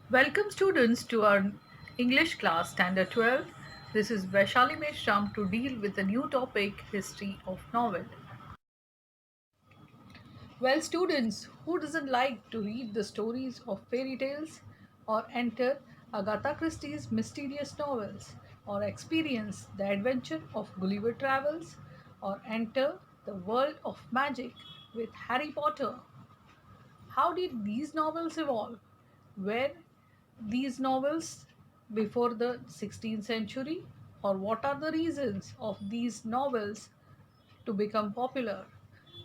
Welcome students to our English class Standard 12. This is Vaishali Meshram to deal with a new topic, history of novel. Well students, who doesn't like to read the stories of fairy tales or enter Agatha Christie's mysterious novels or experience the adventure of Gulliver Travels or enter the world of magic with Harry Potter? How did these novels evolve? Were these novels before the 16th century? Or what are the reasons of these novels to become popular?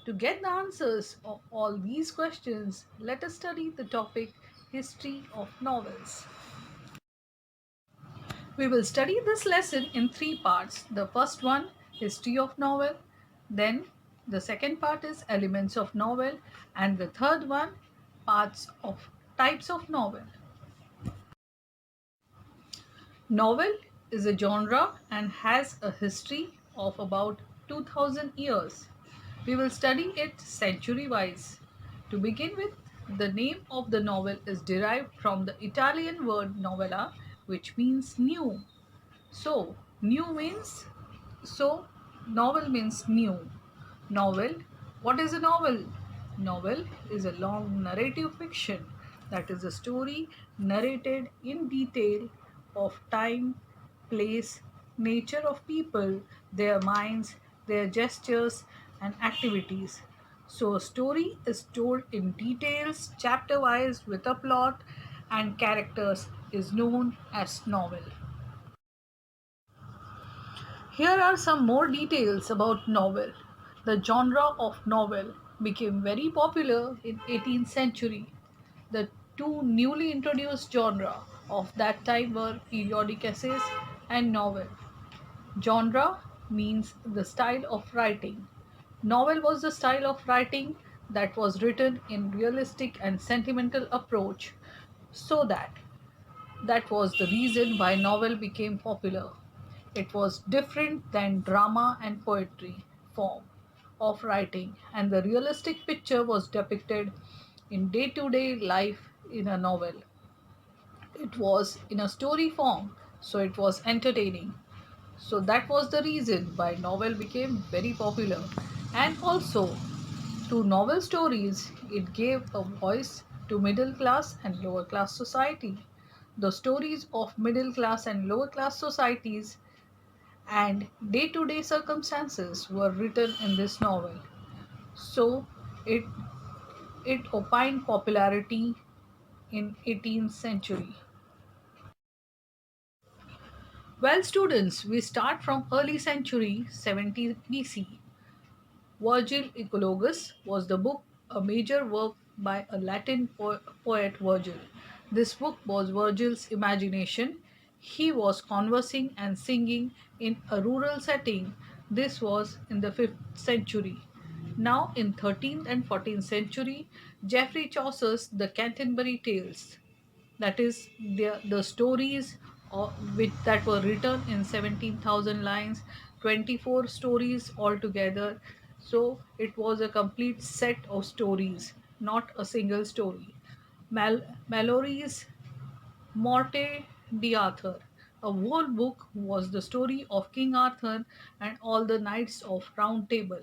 To get the answers of all these questions, let us study the topic history of novels. We will study this lesson in three parts. The first one, history of novel, then the second part is elements of novel, and the third one, parts of types of novel. Novel is a genre and has a history of about 2000 years. We will study it century wise. To begin with, the name of the novel is derived from the Italian word novella, which means new. So, new means so novel means new. Novel. What is a novel? Novel is a long narrative fiction, that is a story narrated in detail of time, place, nature of people, their minds, their gestures and activities. So a story is told in details, chapter wise with a plot and characters is known as novel. Here are some more details about novel. The genre of novel became very popular in 18th century. The two newly introduced genre of that time were periodic essays and novel. Genre means the style of writing. Novel was the style of writing that was written in realistic and sentimental approach, so that was the reason why novel became popular. It was different than drama and poetry form of writing, and the realistic picture was depicted in day to day life in a novel. It was in a story form, so it was entertaining. So that was the reason why novel became very popular. And also, through novel stories, it gave a voice to middle class and lower class society. The stories of middle class and lower class societies and day to day circumstances were written in this novel. So it it opined popularity in 18th century. Well students, we start from early century 70 BC. Virgil Eclogus was the book, a major work by a Latin poet Virgil. This book was Virgil's imagination. He was conversing and singing in a rural setting. This was in the 5th century. Now in 13th and 14th century, Geoffrey Chaucer's The Canterbury Tales, that is the stories that were written in 17,000 lines, 24 stories altogether. So it was a complete set of stories, not a single story. Mallory's Morte d'Arthur. A whole book was the story of King Arthur and all the knights of Round Table.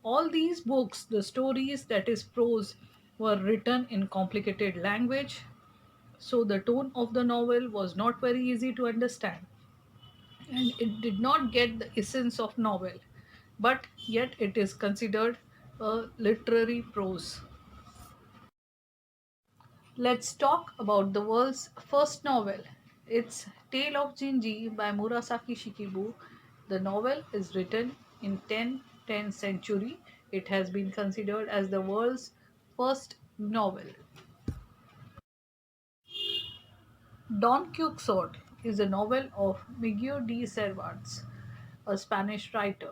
All these books, the stories, that is prose, were written in complicated language, so the tone of the novel was not very easy to understand and it did not get the essence of novel, but yet it is considered a literary prose. Let's talk about the world's first novel. It's Tale of Jinji by Murasaki Shikibu. The novel is written in 10th century. It has been considered as the world's first novel. Don Quixote is a novel of Miguel de Cervantes, a Spanish writer.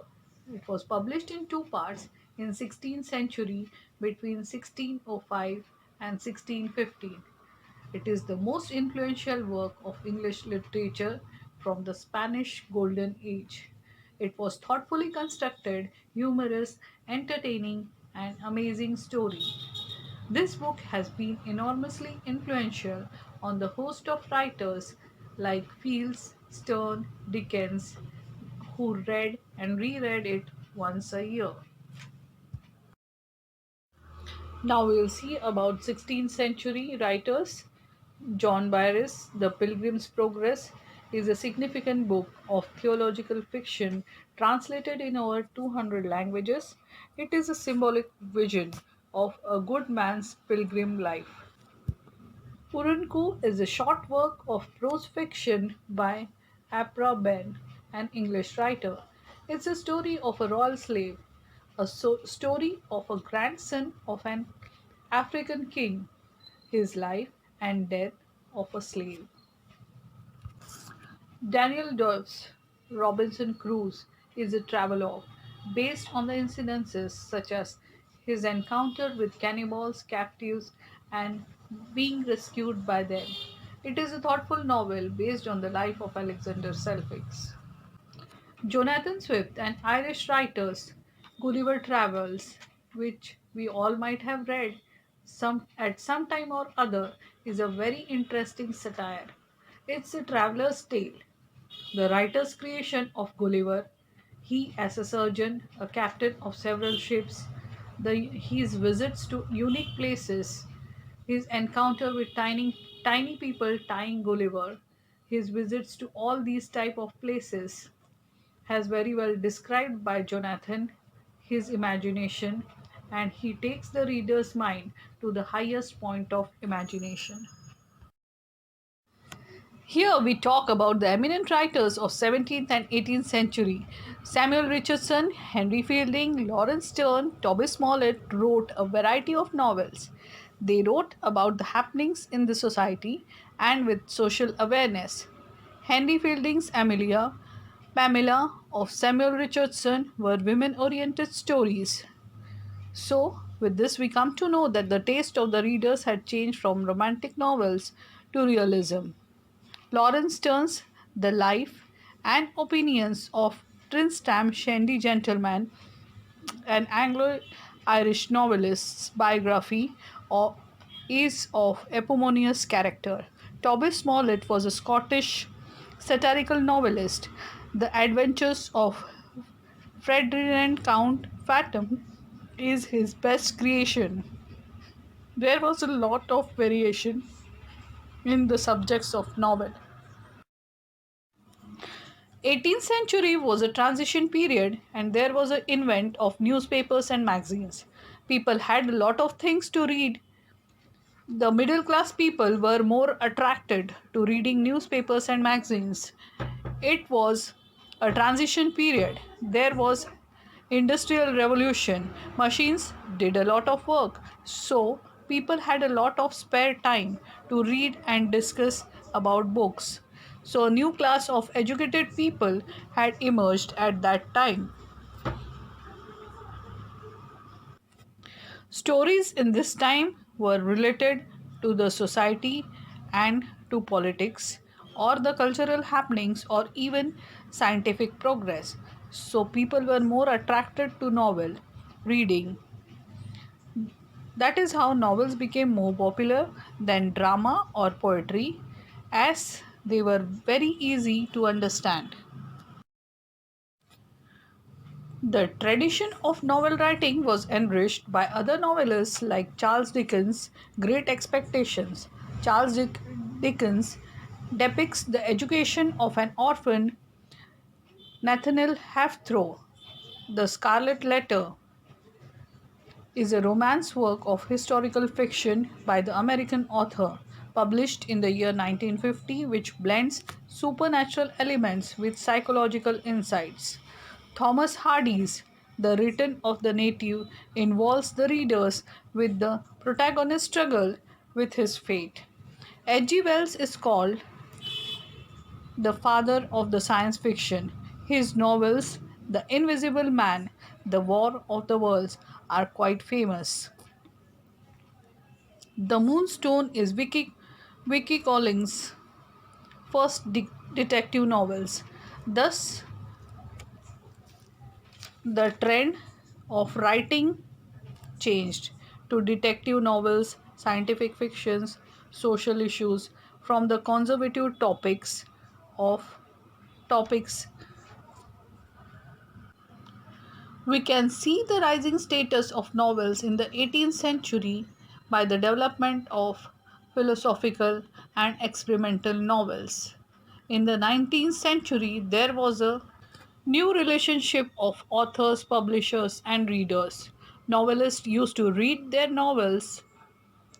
It was published in two parts in 16th century between 1605 and 1615. It is the most influential work of English literature from the Spanish Golden Age. It was thoughtfully constructed, humorous, entertaining, and amazing story. This book has been enormously influential on the host of writers like Fields, Stern, Dickens, who read and reread it once a year. Now we'll see about 16th century writers. John Byres' The Pilgrim's Progress is a significant book of theological fiction translated in over 200 languages. It is a symbolic vision of a good man's pilgrim life. Urunku is a short work of prose fiction by Apra Ben, an English writer. It's a story of a royal slave, a story of a grandson of an African king, his life and death of a slave. Daniel Dove's Robinson Crusoe is a travelogue based on the incidences such as his encounter with cannibals, captives, and being rescued by them. It is a thoughtful novel based on the life of Alexander Selkirk. Jonathan Swift, an Irish writer's Gulliver Travels, which we all might have read at some time or other, is a very interesting satire. It's a traveler's tale, the writer's creation of Gulliver. He, as a surgeon, a captain of several ships, his visits to unique places, his encounter with tiny people tying Gulliver, his visits to all these type of places has very well described by Jonathan, his imagination, and he takes the reader's mind to the highest point of imagination. Here we talk about the eminent writers of 17th and 18th century. Samuel Richardson, Henry Fielding, Lawrence Sterne, Toby Smollett wrote a variety of novels. They wrote about the happenings in the society and with social awareness. Henry Fielding's Amelia, Pamela of Samuel Richardson were women oriented stories. So, with this, we come to know that the taste of the readers had changed from romantic novels to realism. Lawrence Sterne's The Life and Opinions of Tristram Shandy Gentleman, an Anglo Irish novelist's biography, of, is of eponymous character. Toby Smollett was a Scottish satirical novelist. The Adventures of Ferdinand Count Fathom is his best creation. There was a lot of variation in the subjects of novel. 18th century was a transition period and there was an invent of newspapers and magazines. People had a lot of things to read. The middle class people were more attracted to reading newspapers and magazines. It was a transition period. There was industrial revolution. Machines did a lot of work. So people had a lot of spare time to read and discuss about books. So a new class of educated people had emerged at that time. Stories in this time were related to the society and to politics or the cultural happenings or even scientific progress. So people were more attracted to novel reading. That is how novels became more popular than drama or poetry as they were very easy to understand. The tradition of novel writing was enriched by other novelists like Charles Dickens' Great Expectations. Dickens depicts the education of an orphan, Nathaniel Hawthorne. The Scarlet Letter is a romance work of historical fiction by the American author, published in the year 1950, which blends supernatural elements with psychological insights. Thomas Hardy's The Return of the Native involves the readers with the protagonist's struggle with his fate. H.G. Wells is called the father of the science fiction. His novels, The Invisible Man, The War of the Worlds, are quite famous. The Moonstone is Vicky Collins' first detective novels. Thus, the trend of writing changed. to detective novels, scientific fictions, social issues, from the conservative of topics. We can see the rising status of novels in the 18th century by the development of philosophical and experimental novels. In the 19th century, there was a new relationship of authors, publishers, and readers. Novelists used to read their novels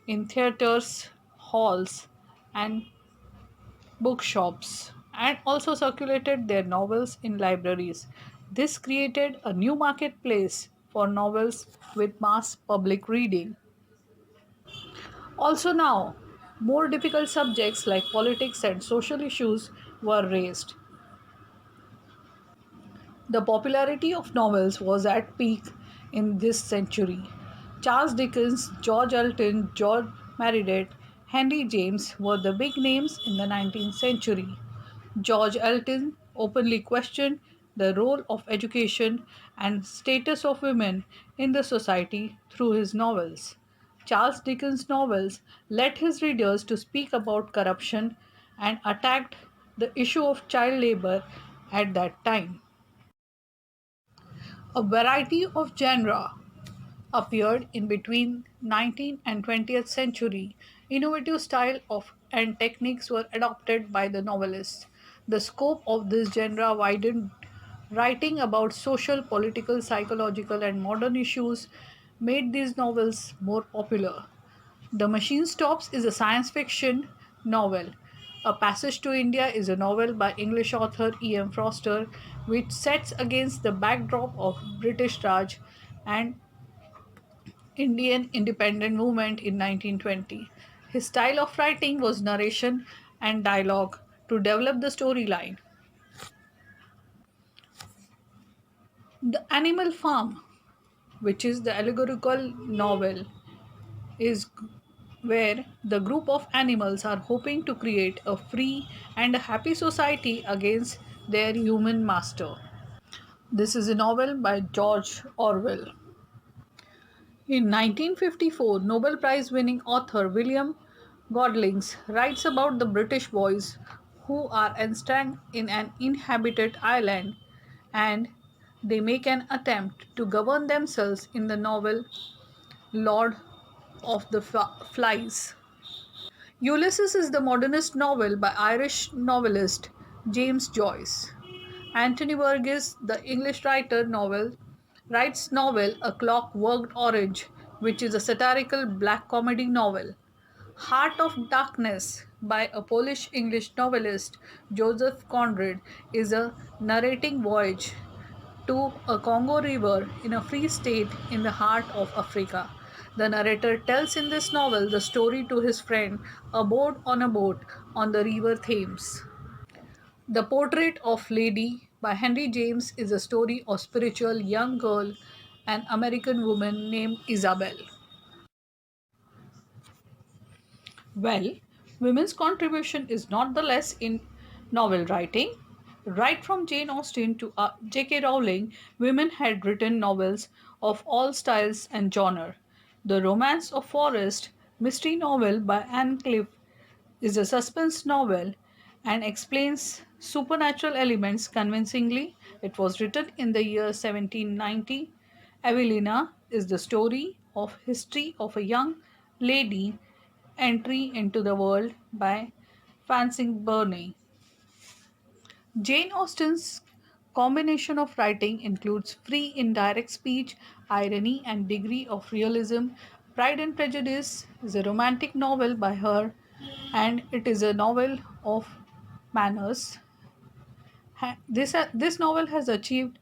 in theaters, halls, and bookshops, and also circulated their novels in libraries. This created a new marketplace for novels with mass public reading. Also, now, more difficult subjects like politics and social issues were raised. The popularity of novels was at peak in this century. Charles Dickens, George Elton, George Meredith, Henry James were the big names in the 19th century. George Elton openly questioned the role of education and status of women in the society through his novels. Charles Dickens' novels led his readers to speak about corruption and attacked the issue of child labor at that time. A variety of genre appeared in between 19th and 20th century. Innovative style of and techniques were adopted by the novelists. The scope of this genre widened. Writing about social, political, psychological, and modern issues made these novels more popular. The Machine Stops is a science fiction novel. A Passage to India is a novel by English author E.M. Forster, which sets against the backdrop of British Raj and Indian independent movement in 1920. His style of writing was narration and dialogue to develop the storyline. The Animal Farm, which is the allegorical novel, is where the group of animals are hoping to create a free and a happy society against their human master. This is a novel by George Orwell. In 1954, Nobel Prize winning author William Godlings writes about the British boys who are ensnared in an inhabited island and they make an attempt to govern themselves in the novel Lord of the Flies. Ulysses is the modernist novel by Irish novelist James Joyce. Anthony Burgess, the English writes novel A Clockwork Orange, which is a satirical black comedy novel. Heart of Darkness by a Polish English novelist Joseph Conrad is a narrating voyage to a Congo river in a free state in the heart of Africa. The narrator tells in this novel the story to his friend aboard on a boat on the river Thames. The Portrait of Lady by Henry James is a story of spiritual young girl, an American woman named Isabel. Well, women's contribution is not the less in novel writing. Right from Jane Austen to J.K. Rowling, women had written novels of all styles and genre. The Romance of Forest mystery novel by Anne Cliff is a suspense novel and explains supernatural elements convincingly. It was written in the year 1790. Evelina is the story of history of a young lady entry into the world by Francine Burney. Jane Austen's combination of writing includes free indirect speech, irony, and degree of realism. Pride and Prejudice is a romantic novel by her, and it is a novel of manners. This novel has achieved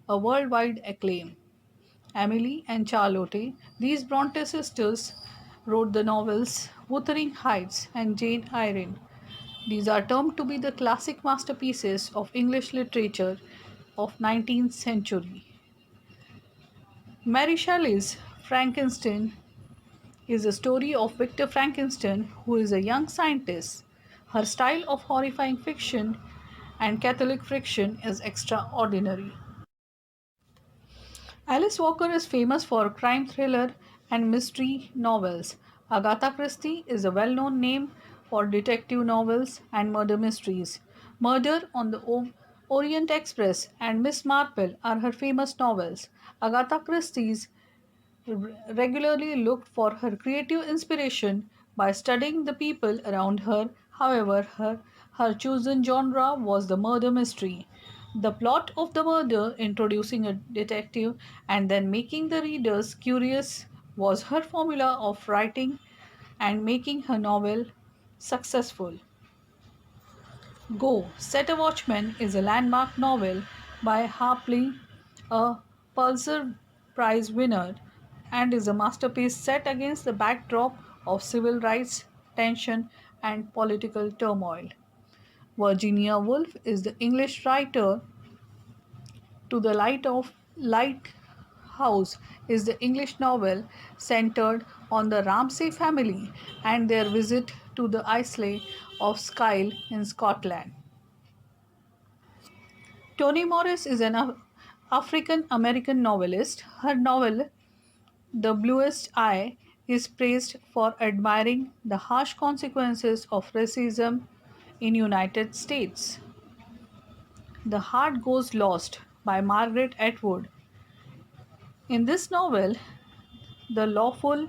a worldwide acclaim. Emily and Charlotte, these Bronte sisters, wrote the novels Wuthering Heights and Jane Eyre. These are termed to be the classic masterpieces of English literature of 19th century. Mary Shelley's Frankenstein is a story of Victor Frankenstein, who is a young scientist. Her style of horrifying fiction and Catholic fiction is extraordinary. Alice Walker is famous for crime thriller and mystery novels. Agatha Christie is a well known name for detective novels and murder mysteries. Murder on the Orient Express and Miss Marple are her famous novels. Agatha Christie's regularly looked for her creative inspiration by studying the people around her. However, her chosen genre was the murder mystery. The plot of the murder, introducing a detective and then making the readers curious, was her formula of writing and making her novel successful. Go, Set a Watchman is a landmark novel by Hartley, a Pulitzer Prize winner, and is a masterpiece set against the backdrop of civil rights tension and political turmoil. Virginia Woolf is the English writer to the Lighthouse is the English novel centered on the Ramsay family and their visit to the Isle of Skye in Scotland. Toni Morris is an African American novelist. Her novel, The Bluest Eye, is praised for admiring the harsh consequences of racism in United States. The Heart Goes Lost by Margaret Atwood. In this novel, the lawful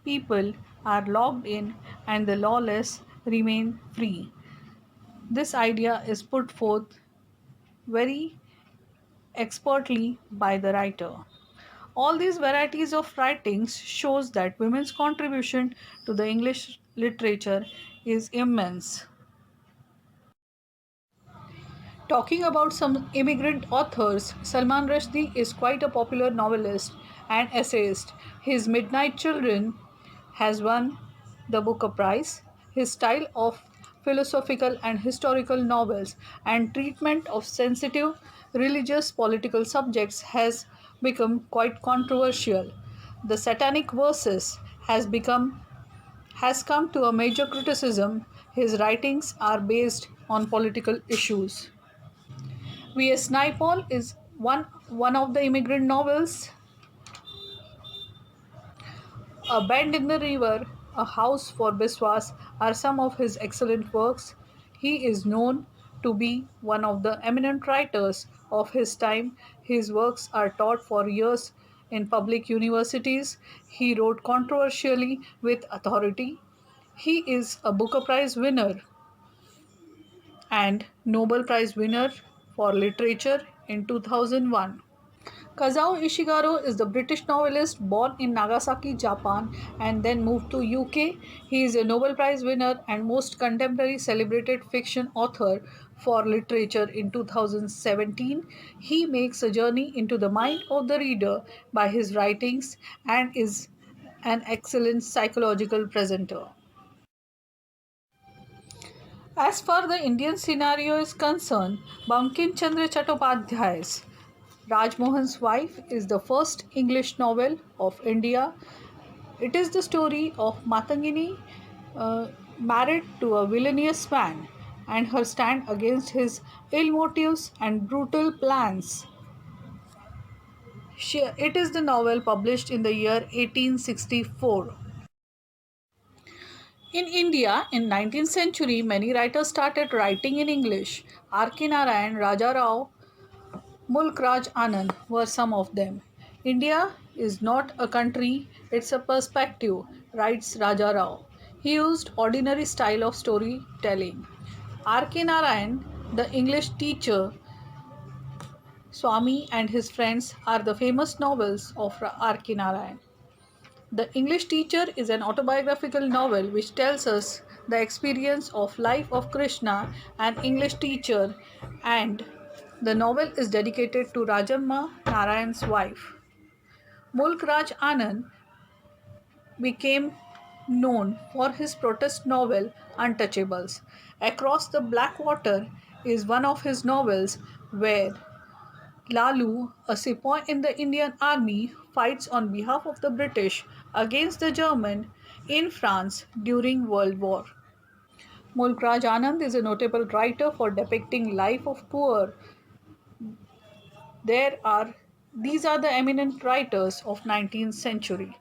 people are locked in and the lawless remain free. This idea is put forth very expertly by the writer. All these varieties of writings shows that women's contribution to the English literature is immense. Talking about some immigrant authors, Salman Rushdie is quite a popular novelist and essayist. His Midnight Children has won the Booker Prize. His style of philosophical and historical novels and treatment of sensitive religious political subjects has become quite controversial. The Satanic Verses has come to a major criticism. His writings are based on political issues. V.S. Naipaul is one of the immigrant novels. A Bend in the River, A House for Biswas are some of his excellent works. He is known to be one of the eminent writers of his time. His works are taught for years in public universities. He wrote controversially with authority. He is a Booker Prize winner and Nobel Prize winner for literature in 2001. Kazuo Ishiguro is the British novelist born in Nagasaki, Japan, and then moved to UK. He is a Nobel Prize winner and most contemporary celebrated fiction author for literature in 2017. He makes a journey into the mind of the reader by his writings and is an excellent psychological presenter. As far the Indian scenario is concerned, Bankim Chandra Chattopadhyay's Rajmohan's Wife is the first English novel of India. It is the story of Matangini, uh, married to a villainous man, and her stand against his ill motives and brutal plans. It is the novel published in the year 1864. In India, in 19th century, many writers started writing in English. R.K. Narayan, Raja Rao, Mulk Raj Anand were some of them. India is not a country, it's a perspective, writes Raja Rao. He used ordinary style of storytelling. R.K. Narayan, the English teacher, Swami and his friends are the famous novels of R.K. Narayan. The English Teacher is an autobiographical novel which tells us the experience of life of Krishna, an English teacher, and the novel is dedicated to Rajamma Narayan's wife. Mulk Raj Anand became known for his protest novel Untouchables. Across the Black Water is one of his novels where Lalu, a sepoy in the Indian army, fights on behalf of the British against the German in France during World War. Mulk Raj Anand is a notable writer for depicting life of poor. There are These are the eminent writers of 19th century.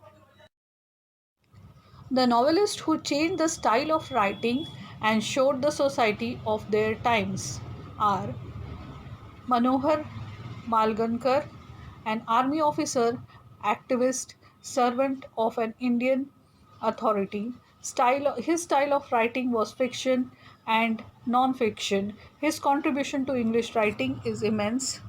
The novelists who changed the style of writing and showed the society of their times are Manohar Malgankar, an army officer, activist, servant of an Indian authority. His style of writing was fiction and non-fiction. His contribution to English writing is immense.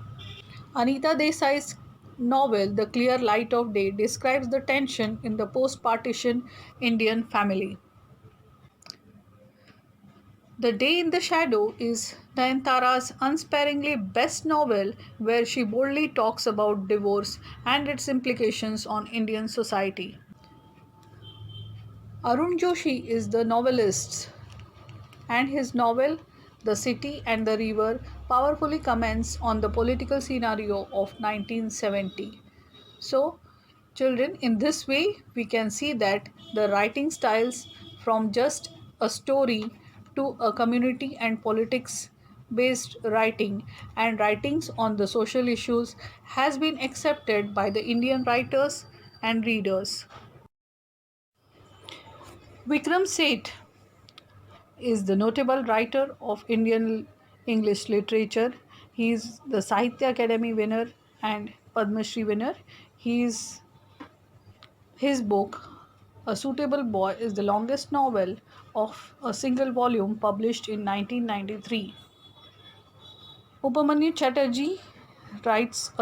Anita Desai's novel The Clear Light of Day describes the tension in the post-partition Indian family. The Day in the Shadow is Nayanthara's unsparingly best novel where she boldly talks about divorce and its implications on Indian society. Arun Joshi is the novelist, and his novel The City and the River powerfully comments on the political scenario of 1970. So, children, in this way, we can see that the writing styles from just a story to a community and politics based writing and writings on the social issues has been accepted by the Indian writers and readers. Vikram Seth is the notable writer of Indian English literature. He is the Sahitya Academy winner and Padma Shri winner. He is His book, A Suitable Boy, is the longest novel of a single volume published in 1993. Upamanyu Chatterjee writes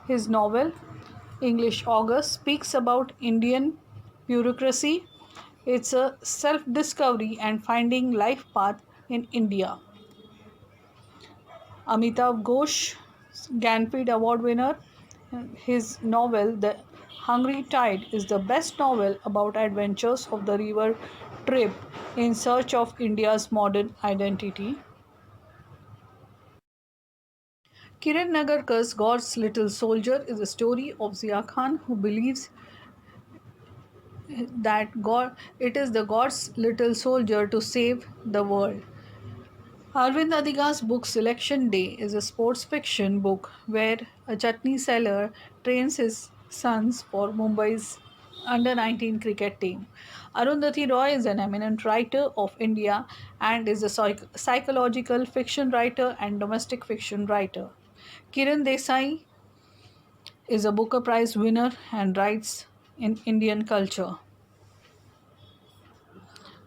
his novel, English August, speaks about Indian bureaucracy. It's a self discovery and finding life path in India. Amitav Ghosh, Ganfeld Award winner, his novel The Hungry Tide is the best novel about adventures of the river trip in search of India's modern identity. Kiran Nagarkar's God's Little Soldier is a story of Zia Khan who believes that God it is the God's little soldier to save the world. Arvind Adiga's book Selection Day is a sports fiction book where a chutney seller trains his sons for Mumbai's under 19 cricket team. Arundhati Roy is an eminent writer of India and is a psychological fiction writer and domestic fiction writer. Kiran Desai is a Booker Prize winner and writes in Indian culture.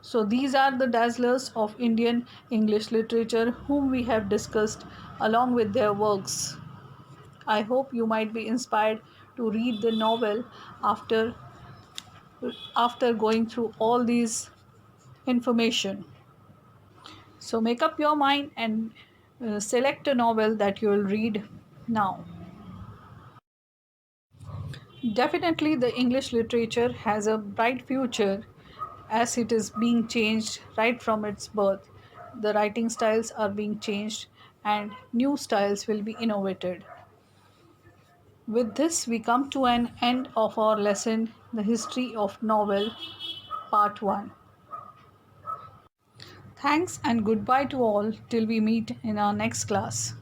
So, these are the dazzlers of Indian English literature whom we have discussed along with their works. I hope you might be inspired to read the novel after going through all these information. So, make up your mind and select a novel that you will read now. Definitely, the English literature has a bright future as it is being changed right from its birth. The writing styles are being changed and new styles will be innovated. With this, we come to an end of our lesson, The History of Novel, Part 1. Thanks and goodbye to all till we meet in our next class.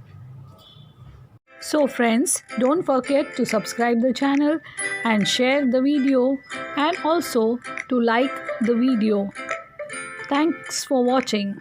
So friends, don't forget to subscribe the channel and share the video and also to like the video. Thanks for watching.